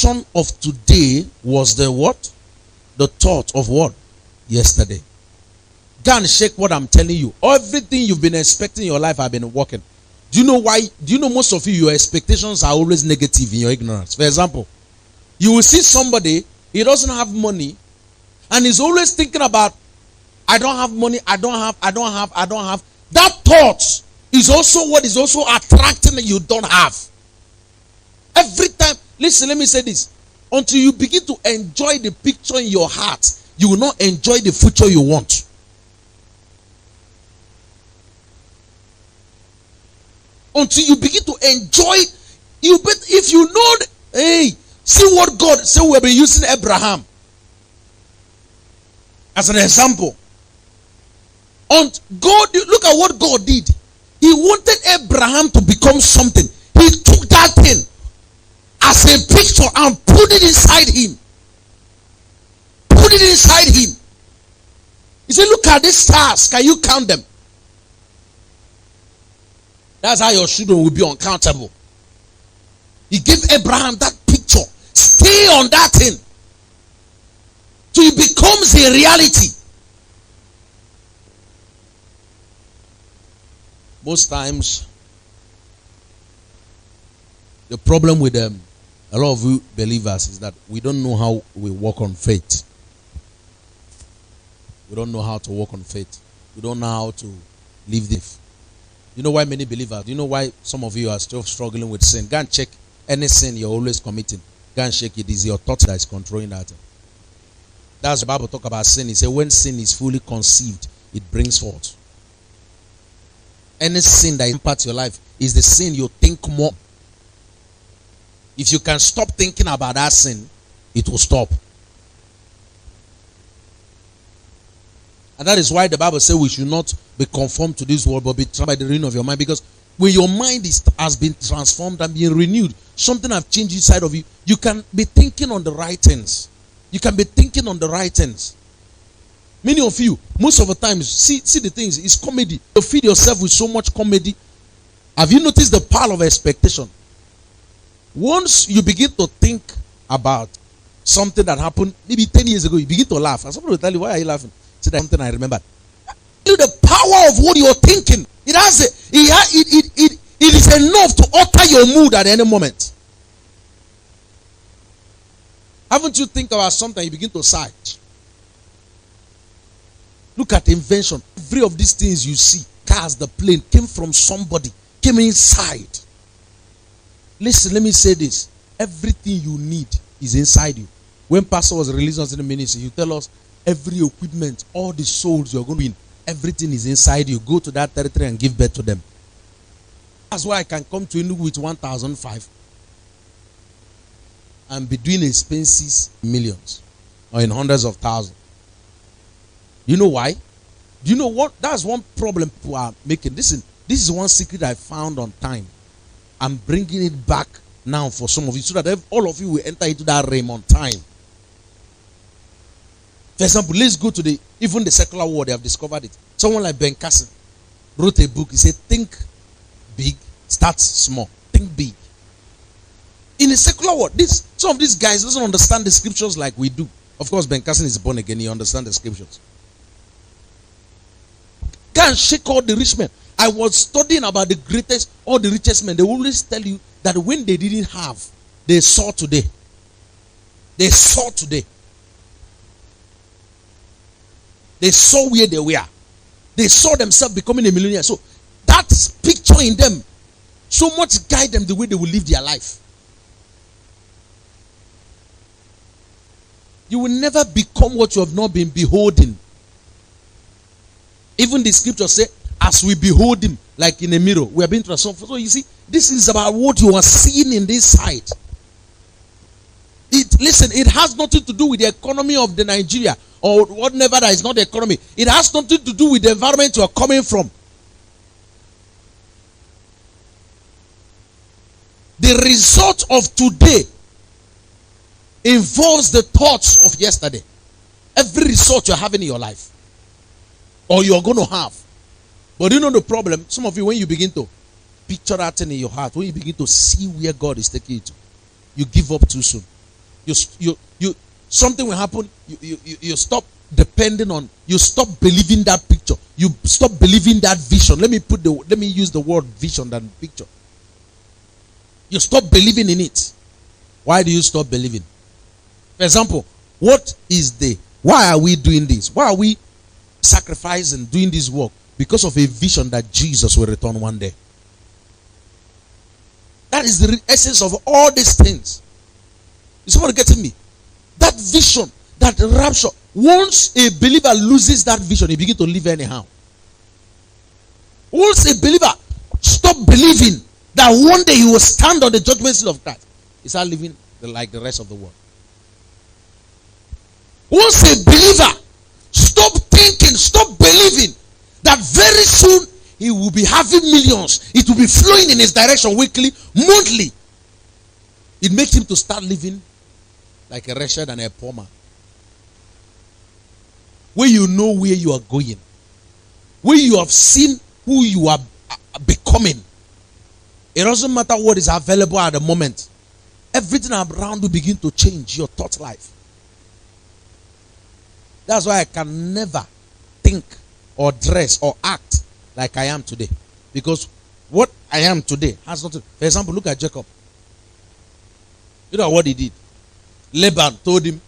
expectation of today was the what? The thought of what? Yesterday. Go and shake what I'm telling you. Everything you've been expecting in your life have been working. Do you know why? Do you know most of you, your expectations are always negative in your ignorance? For example, you will see somebody, he doesn't have money, and he's always thinking about, I don't have money, I don't have. That thought is also what is also attracting that you don't have. Every time, listen, let me say this. Until you begin to enjoy the picture in your heart, you will not enjoy the future you want. Until you begin to enjoy, if you know, hey, see what God said. We have been using Abraham as an example. And God, look at what God did. He wanted Abraham to become something. He took that thing as a picture and put it inside him. Put it inside him. He said, look at these stars. Can you count them? That's how your children will be uncountable. He gave Abraham that picture. Stay on that thing till it becomes a reality. Most times, the problem with a lot of you believers is that we don't know how we walk on faith. We don't know how to walk on faith. We don't know how to live this. You know why many believers, you know why some of you are still struggling with sin? Go and check any sin you're always committing. Go and check it. It's your thought that is controlling that. That's the Bible talk about sin. It says when sin is fully conceived, it brings forth. Any sin that impacts your life is the sin you think more. If you can stop thinking about that sin, it will stop. And that is why the Bible says we should not be conformed to this world, but be transformed by the renewing of your mind. Because when your mind has been transformed and been renewed, something has changed inside of you. You can be thinking on the right things. You can be thinking on the right things. Many of you, most of the times, see the things, it's comedy. You feed yourself with so much comedy. Have you noticed the power of expectation? Once you begin to think about something that happened maybe 10 years ago, you begin to laugh. And somebody will tell you, why are you laughing? Say that's something I remember. The power of what you're thinking, it is enough to alter your mood at any moment. Haven't you think about something, you begin to sigh? Look at invention. Every of these things you see, cars, the plane, came from somebody, came inside. Listen, let me say this. Everything you need is inside you. When Pastor was releasing us in the ministry, he tell us every equipment, all the souls you're going to win, everything is inside you. Go to that territory and give birth to them. That's why I can come to you with 1,005 and be doing expenses in millions or in hundreds of thousands. You know why? Do you know what? That's one problem people are making. Listen, this is one secret I found on time. I'm bringing it back now for some of you so that all of you will enter into that realm on time. For example, let's go to even the secular world. They have discovered it. Someone like Ben Carson wrote a book. He said, think big, start small. Think big. In the secular world, some of these guys doesn't understand the scriptures like we do. Of course, Ben Carson is born again. He understands the scriptures. Go and shake all the rich men. I was studying about all the richest men. They always tell you that when they didn't have, they saw today. They saw today. They saw where they were. They saw themselves becoming a millionaire. So that picture in them so much guide them the way they will live their life. You will never become what you have not been beholding. Even the scriptures say, as we behold him like in a mirror, we are being transformed. So you see, this is about what you are seeing in this side. Listen, it has nothing to do with the economy of the Nigeria or whatever that is not the economy. It has nothing to do with the environment you are coming from. The result of today involves the thoughts of yesterday. Every result you're having in your life or you're going to have. But you know the problem? Some of you, when you begin to picture that thing in your heart, when you begin to see where God is taking you to, you give up too soon. You something will happen. You stop depending on. You stop believing that picture. You stop believing that vision. Let me use the word vision than picture. You stop believing in it. Why do you stop believing? For example, why are we doing this? Why are we sacrificing, doing this work? Because of a vision that Jesus will return one day. That is the essence of all these things. Is someone getting me? That vision, that rapture. Once a believer loses that vision, he begins to live anyhow. Once a believer stop believing that one day he will stand on the judgment seat of Christ, he start living like the rest of the world. Once a believer stop thinking, stop believing that very soon he will be having millions, it will be flowing in his direction weekly, monthly, it makes him to start living like a wretched and a poor man. Where you know where you are going, where you have seen who you are becoming. It doesn't matter what is available at the moment. Everything around you begin to change your thought life. That's why I can never think or dress or act like I am today. Because what I am today has nothing. For example, look at Jacob. You know what he did? Laban told him,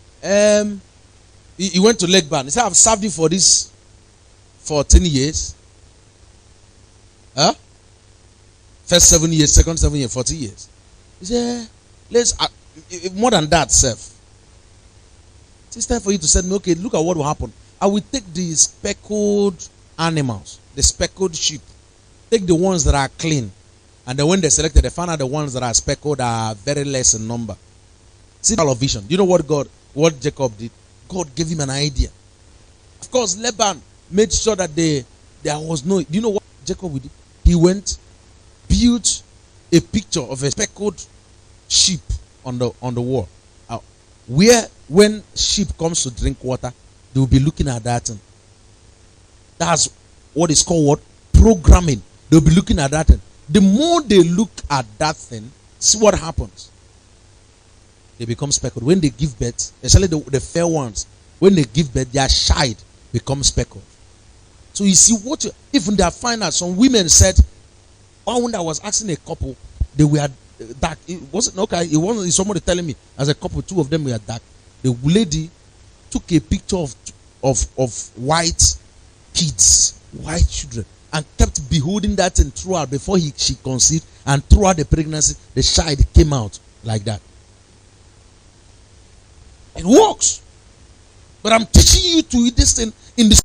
he went to Laban. He said, I've served you for this 14 years. Huh? First 7 years, second 7 years, 40 years. He said, more than that, self. It's time for you to say, okay, look at what will happen. I will take the speckled animals, the speckled sheep. Take the ones that are clean. And then when they selected, they found out the ones that are speckled are very less in number. See the vision. Do you know what Jacob did? God gave him an idea. Of course, Laban made sure that there was no. Do you know what Jacob did? He went, built a picture of a speckled sheep on the wall. Where when sheep comes to drink water, they will be looking at that thing. That's what is called what? Programming. They'll be looking at that thing. The more they look at that thing, see what happens. They become speckled. When they give birth, especially the fair ones, when they give birth, their shide becomes speckled. So you see what even they find out. Some women said, when I was asking a couple, they were dark. It wasn't okay. It wasn't somebody telling me as a couple, two of them were dark. The lady took a picture of white kids, white children, and kept beholding that thing throughout before she conceived, and throughout the pregnancy, the child came out like that. It works. But I'm teaching you to eat this thing in the